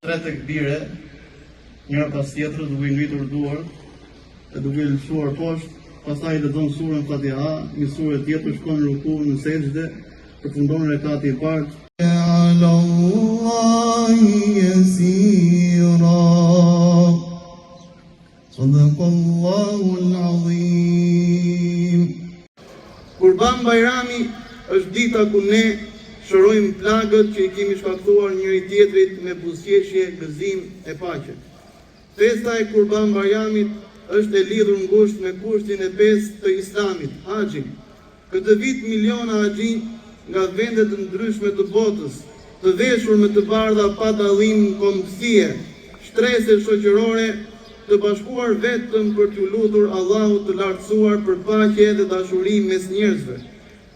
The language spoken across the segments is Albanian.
3 tekbire, njëra pas tjetrës, duke i ngritur duart e duke i lëshuar poshtë, pastaj lexon surën Fatiha, një surë tjetër shkon në ruku, në sejdë, përfundon rekati i parë. على الله يسيرا صدق الله العظيم. Kurban Bajrami është dita ku ne shërojmë plagët që i kemi shkaktuar njëri tjetrit me buzëqeshje, gëzim e paqe. Festa e Kurban Bajramit është e lidhur ngushtë me kushtin e 5 të Islamit, haxhin. Këtë vit miliona haxhin nga vende të ndryshme të botës, të veshur me të bardha pa dallim kombësie, shtrese shoqërore, të bashkuar vetëm për t'u lutur Allahut të lartësuar për paqe dhe dashuri mes njerëzve.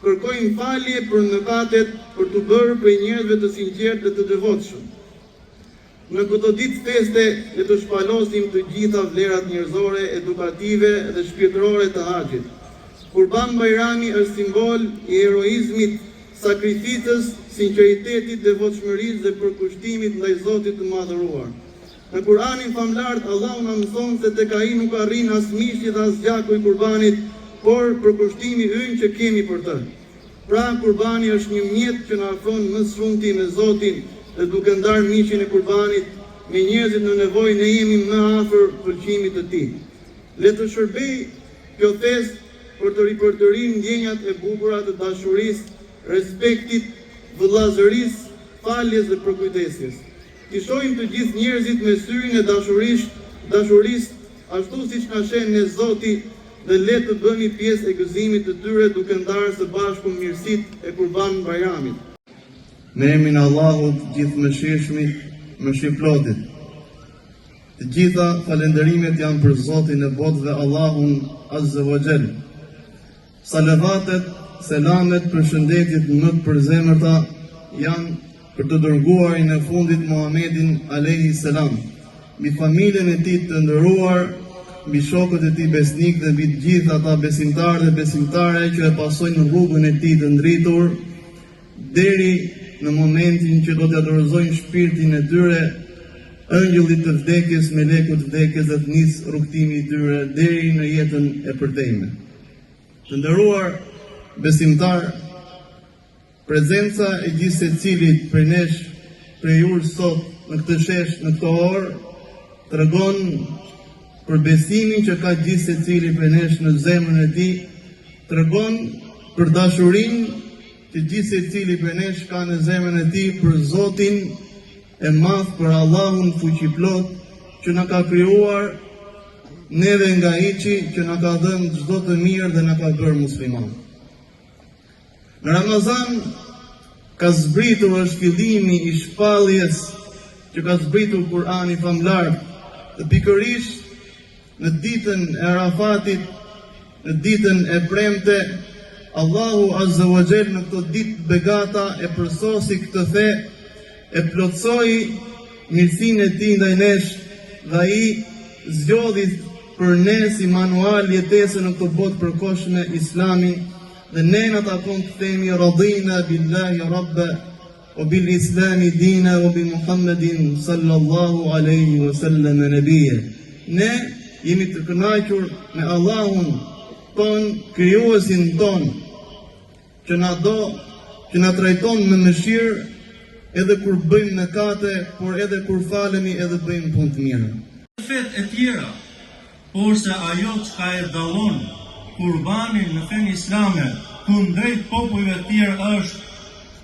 Kërkojmë falje për mëkatet, për t'u bërë prej njerëzve të sinqertë dhe të devotshëm. Në këto ditë feste le të shpalosim të gjitha vlerat njerëzore, edukative dhe shpirtërore të haxhit. Kurban Bajrami është simbol i heroizmit, sakrificës, sinqeritetit, devotshmërisë dhe përkushtimit ndaj Zotit të madhëruar. Në Kur'anin famlart, Allahu na mëson se tek ai nuk arrin as mishi dhe as gjaku i kurbanit, por përkushtimi ynë që kemi për të. Pra, kurbani është një mjet që na afron më shumti me Zotin, dhe duke ndarë mishin e kurbanit me njerëzit në nevojë, ne jemi më afër pëlqimit të tij. Le të shërbej kjo festë për të ripërtërir ndjenjat e bukura të dashurisë, respektit, vëllazërisë, faljes dhe përkujdesjes. Ti shohim të gjithë njerëzit me syrin e dashurisë, ashtu siç na shen ne Zoti, dhe le të bëni pjesë e gëzimit të tyre duke ndarë së bashku mirësitë e Kurban Bajramit. Në emrin e Allahut gjithëmëshirshmit, mëshirëplotit. Të gjitha falënderimet janë për Zotin e botëve, Allahun Azza wa Jall. Salavatet, selamet, përshëndetjet më të përzemërta janë për të dërguarin e fundit Muhammedin alayhi salam, mbi familjen e tij të nderuar, mbi shokët e tij besnik dhe mbi të gjithë ata besimtarë dhe besimtare që e pasojnë rrugën e tij të ndritur deri në momentin që do t'ia dorëzojnë shpirtin e tyre ëngjëllit të vdekjes, melekut të vdekjes dhe të nis rrugtimi i tyre deri në jetën e përdejme. Të nderuar besimtar, prezenca e gjithë secilit prej nesh, prej jush sot në këtë shesh, në këtë orë, tregon për besimin që ka gjithë secili prej nesh në zemrën e tij, tregon për dashurinë që gjithë secili prej nesh ka në zemrën e tij për Zotin e madh, për Allahun fuqiplot që na ka krijuar neve nga hiçi, që na ka dhënë çdo të mirë dhe na ka bërë musliman. Në Ramazan ka zbritur është fillimi i shpalljes që ka zbritur Kur'ani famlar, dhe pikërisht në ditën e Arafatit, në ditën e premte, Allahu Azza wa Jall në këtë ditë begata e përsosi këtë fe, e plotsoi mirësinë e tij ndaj nesh dhe ai zgjodhi për ne si manual jetese në këtë botë përkohshme Islamin, dhe ne në takon të themi radina billahi rabba o bil islami dina o bi Muhammedin sallallahu alaihi wasallam nabiyya. Ne jemi të kënaqur me Allahun ton, krijuesin ton, që na do, që na trajton me mëshirë edhe kur bëjmë mëkate, por edhe kur falemi edhe bëjmë punë të mira. Fet e tjera, por se ajo çka e dallon kurbanin në fen islame kundrejt popujve të tjerë është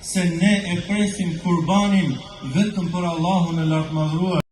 se ne e presim kurbanin vetëm për Allahun e lartëmadhëruar.